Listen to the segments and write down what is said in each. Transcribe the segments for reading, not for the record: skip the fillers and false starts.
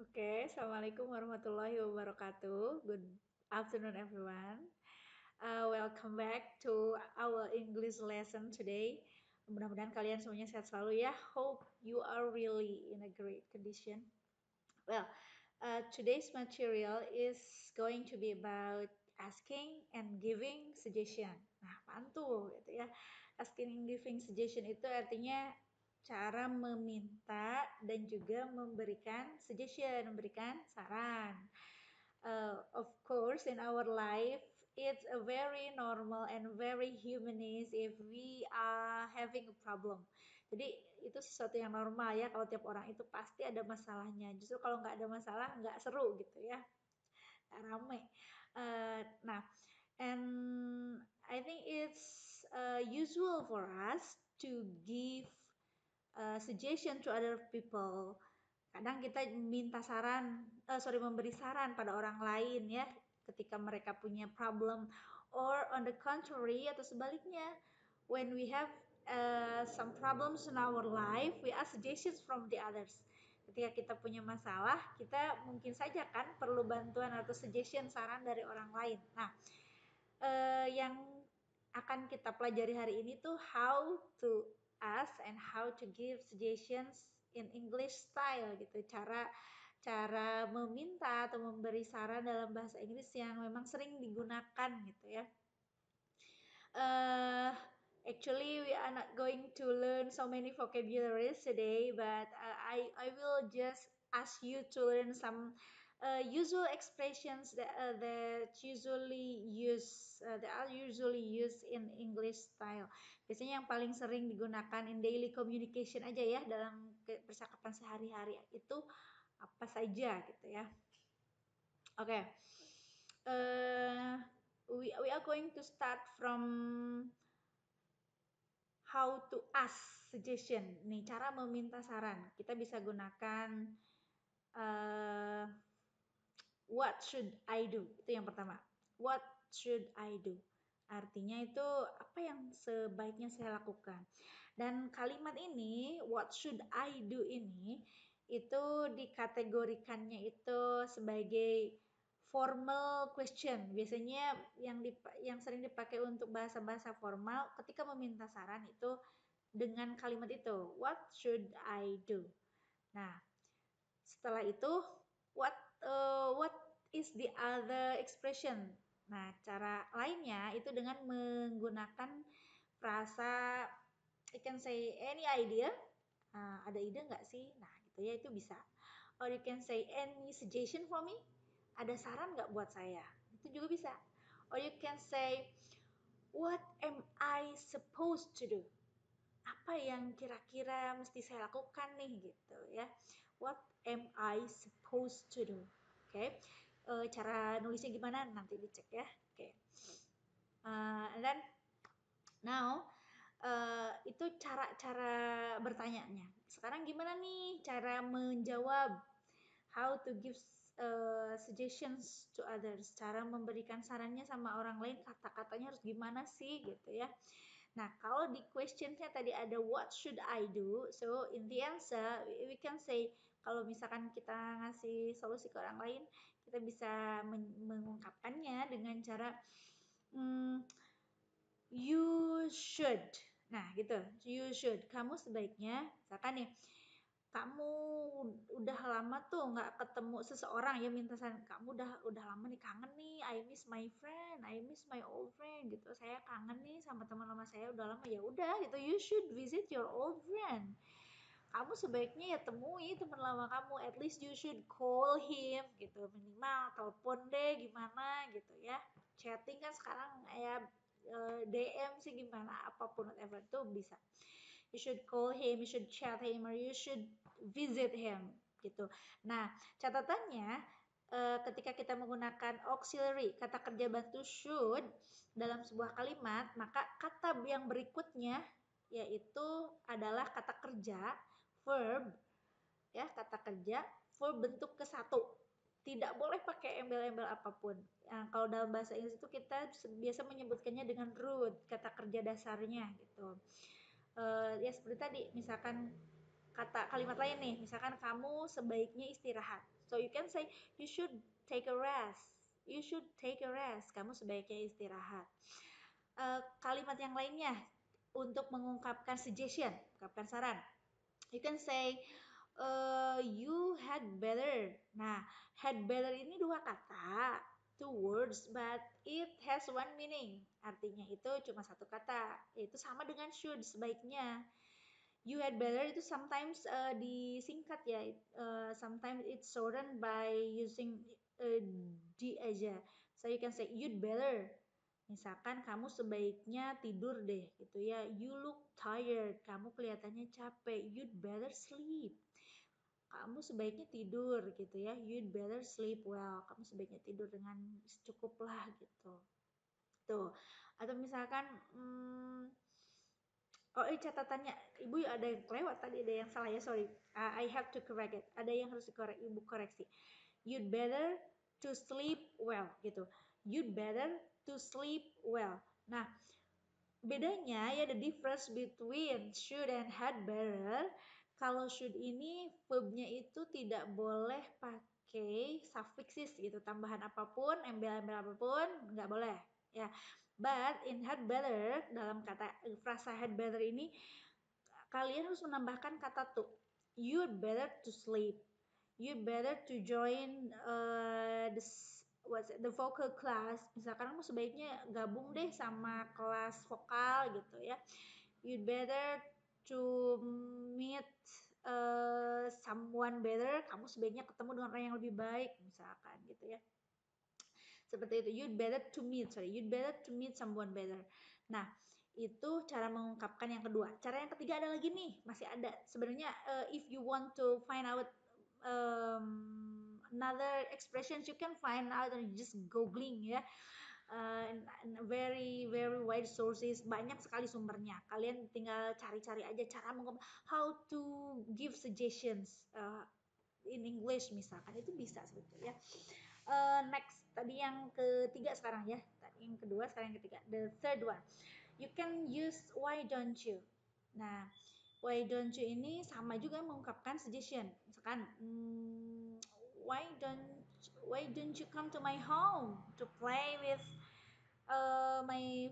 Okay, Assalamualaikum warahmatullahi wabarakatuh. Good afternoon, everyone. Welcome back to our English lesson today. Mudah-mudahan kalian semuanya sehat selalu ya. Hope you are really in a great condition. Well, today's material is going to be about asking and giving suggestion. Nah, apaan tuh gitu ya. Asking and giving suggestion itu artinya cara meminta dan juga memberikan suggestion, memberikan saran. Of course, in our life, it's a very normal and very humanist if we are having a problem. Jadi itu sesuatu yang normal ya kalau tiap orang itu pasti ada masalahnya. Justru kalau nggak ada masalah nggak seru gitu ya, nggak rame. Nah, and I think it's usual for us to give suggestion to other people. Kadang kita minta saran, memberi saran pada orang lain ya, ketika mereka punya problem, or on the contrary atau sebaliknya, when we have some problems in our life, we ask suggestions from the others. Ketika kita punya masalah, kita mungkin saja kan perlu bantuan atau suggestion saran dari orang lain. Nah, yang akan kita pelajari hari ini tuh how to ask and how to give suggestions in English style gitu. Cara meminta atau memberi saran dalam bahasa Inggris yang memang sering digunakan gitu ya. Uh, Actually, we are not going to learn so many vocabularies today, but I will just ask you to learn some usual expressions that are usually used in English style. Biasanya yang paling sering digunakan in daily communication aja ya dalam percakapan sehari-hari itu apa saja gitu ya. Oke. Okay. We are going to start from how to ask suggestion. Nih, cara meminta saran. Kita bisa gunakan what should I do? Itu yang pertama. What should I do? Artinya itu apa yang sebaiknya saya lakukan. Dan kalimat ini, what should I do ini, itu dikategorikannya itu sebagai formal question. Biasanya yang sering dipakai untuk bahasa-bahasa formal ketika meminta saran itu dengan kalimat itu, what should I do? Nah, setelah itu what is the other expression? Nah, cara lainnya itu dengan menggunakan frasa you can say any idea. Nah, ada ide nggak sih? Nah, gitu ya, itu bisa. Or you can say any suggestion for me? Ada saran nggak buat saya? Itu juga bisa. Or you can say what am I supposed to do? Apa yang kira-kira mesti saya lakukan nih gitu ya. What am I supposed to do? Oke. Okay. Cara nulisnya gimana nanti dicek ya. Oke. Okay. And then now itu cara-cara bertanyanya. Sekarang gimana nih cara menjawab? How to give suggestions to others. Cara memberikan sarannya sama orang lain, kata-katanya harus gimana sih gitu ya. Nah, kalau di questionnya tadi ada what should I do? So, in the answer, we can say, kalau misalkan kita ngasih solusi ke orang lain, kita bisa mengungkapkannya dengan cara, you should. Nah, gitu, you should. Kamu sebaiknya, misalkan nih, kamu udah lama tuh nggak ketemu seseorang ya minta saran, kamu udah lama nih kangen nih, I miss my friend, I miss my old friend gitu, saya kangen nih sama teman lama saya udah lama, ya udah gitu, you should visit your old friend. Kamu sebaiknya ya temui teman lama kamu, at least you should call him gitu, minimal telepon deh gimana gitu ya, chatting kan sekarang ya, DM sih gimana, apapun whatever itu bisa. You should call him, you should chat him, or you should visit him gitu. Nah, catatannya ketika kita menggunakan auxiliary, kata kerja bantu should dalam sebuah kalimat, maka kata yang berikutnya yaitu adalah kata kerja, verb, ya, kata kerja, verb bentuk ke satu. Tidak boleh pakai embel-embel apapun. Nah, kalau dalam bahasa Inggris itu kita biasa menyebutkannya dengan root, kata kerja dasarnya gitu. Ya seperti tadi, misalkan kalimat lain nih, misalkan kamu sebaiknya istirahat. So you can say you should take a rest. You should take a rest. Kamu sebaiknya istirahat. Kalimat yang lainnya untuk mengungkapkan suggestion, mengungkapkan saran. You can say you had better. Nah, had better ini dua kata, two words, but it has one meaning. Artinya itu cuma satu kata. Itu sama dengan should sebaiknya. You had better itu sometimes disingkat ya. Sometimes it's shortened by using D aja. So you can say you'd better. Misalkan kamu sebaiknya tidur deh gitu ya. You look tired. Kamu kelihatannya capek. You'd better sleep. Kamu sebaiknya tidur gitu ya. You'd better sleep well. Kamu sebaiknya tidur dengan cukuplah gitu. Tuh. Atau misalkan catatannya ibu ada yang kelewat tadi, ada yang salah ya, sorry. I have to correct it. Ada yang harus ibu koreksi. You'd better to sleep well gitu. You'd better to sleep well. Nah, bedanya ya, the difference between should and had better. Kalau should ini verbnya itu tidak boleh pakai suffixes gitu, tambahan apapun, embel-embel apapun nggak boleh ya. But in had better, dalam kata frasa had better ini kalian harus menambahkan kata to. You'd better to sleep. You'd better to join the vocal class. Misalkan kamu sebaiknya gabung deh sama kelas vokal gitu ya. You'd better to meet someone better. Kamu sebaiknya ketemu dengan orang yang lebih baik misalkan gitu ya. Seperti itu. You'd better to meet someone better. Nah, itu cara mengungkapkan yang kedua. Cara yang ketiga ada lagi nih, masih ada. Sebenarnya if you want to find out another expressions, you can find out and just googling ya. In very wide sources, banyak sekali sumbernya. Kalian tinggal cari-cari aja cara how to give suggestions in English misalkan, itu bisa sebetulnya. Next, tadi yang ketiga sekarang ya. Tadi yang kedua, sekarang yang ketiga. The third one. You can use why don't you. Nah, why don't you ini sama juga mengungkapkan suggestion. Misalkan, why don't you come to my home to play with my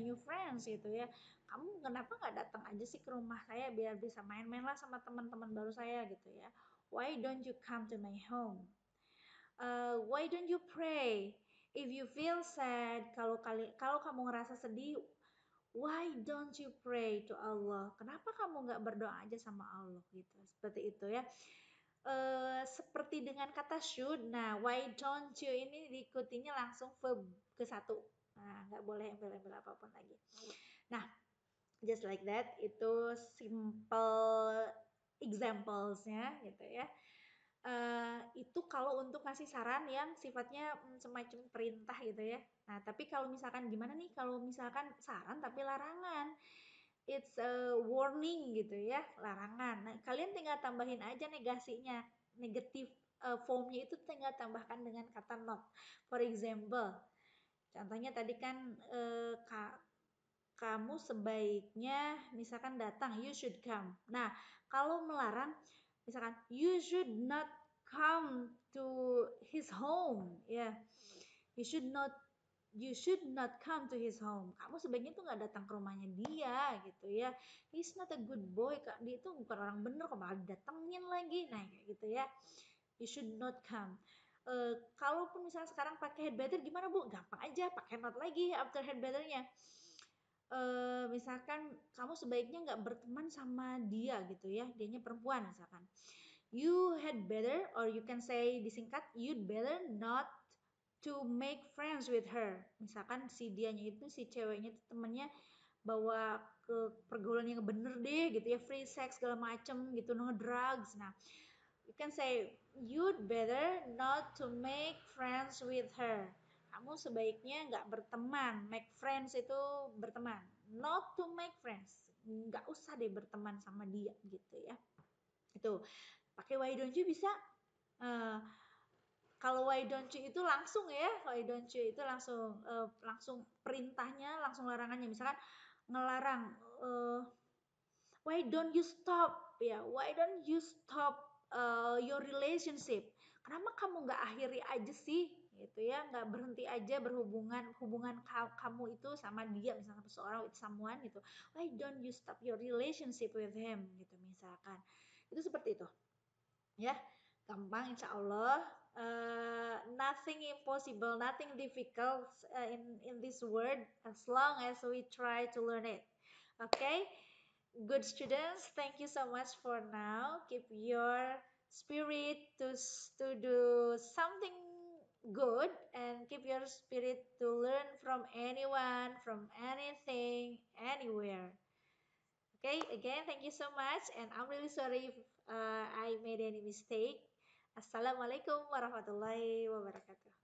new friends gitu ya. Kamu kenapa nggak datang aja sih ke rumah saya biar bisa main-main lah sama teman-teman baru saya gitu ya. Why don't you come to my home? Why don't you pray? If you feel sad, kalau kamu ngerasa sedih, why don't you pray to Allah? Kenapa kamu nggak berdoa aja sama Allah gitu? Seperti itu ya. Seperti dengan kata should. Nah, why don't you ini diikutinya langsung verb ke satu. Nah, nggak boleh embel-embel apapun lagi. Nah, just like that, itu simple examples-nya gitu ya. Itu kalau untuk ngasih saran yang sifatnya semacam perintah gitu ya. Nah, tapi kalau misalkan gimana nih kalau misalkan saran tapi larangan? It's a warning gitu ya, larangan. Nah, kalian tinggal tambahin aja negasinya. Negatif formnya itu tinggal tambahkan dengan kata not. For example, contohnya tadi kan kamu sebaiknya misalkan datang, you should come. Nah, kalau melarang misalkan you should not come to his home ya. You should not come to his home. Kamu sebaiknya tuh nggak datang ke rumahnya dia gitu ya. He's not a good boy. Dia itu bukan orang bener kok, malah datengin lagi. Nah kayak gitu ya. You should not come. Kalaupun misalnya sekarang pakai head better gimana Bu? Gampang aja, pakai not lagi after head betternya. Misalkan kamu sebaiknya nggak berteman sama dia gitu ya. Dianya perempuan misalkan. You had better, or you can say disingkat, you'd better not to make friends with her. Misalkan si dianya itu, si ceweknya itu temennya bawa ke pergaulan yang bener deh gitu ya, free sex segala macem gitu, no drugs. Nah, you can say you'd better not to make friends with her. Kamu sebaiknya nggak berteman. Make friends itu berteman. Not to make friends. Nggak usah deh berteman sama dia gitu ya. Itu. Pakai why don't you bisa. Kalau why don't you itu langsung ya. Why don't you itu langsung perintahnya, langsung larangannya. Misalkan ngelarang, why don't you stop? Ya, why don't you stop your relationship. Kenapa kamu nggak akhiri aja sih, gitu ya, nggak berhenti aja hubungan kamu itu sama dia, misalnya seseorang with someone gitu. Why don't you stop your relationship with him, gitu misalkan. Itu seperti itu, ya. Gampang, insya Allah. Nothing impossible, nothing difficult in this word as long as we try to learn it. Okay, good students, thank you so much for now. Keep your spirit to do something good, and keep your spirit to learn from anyone, from anything, anywhere. Okay, again, thank you so much, and I'm really sorry if I made any mistake. Assalamualaikum warahmatullahi wabarakatuh.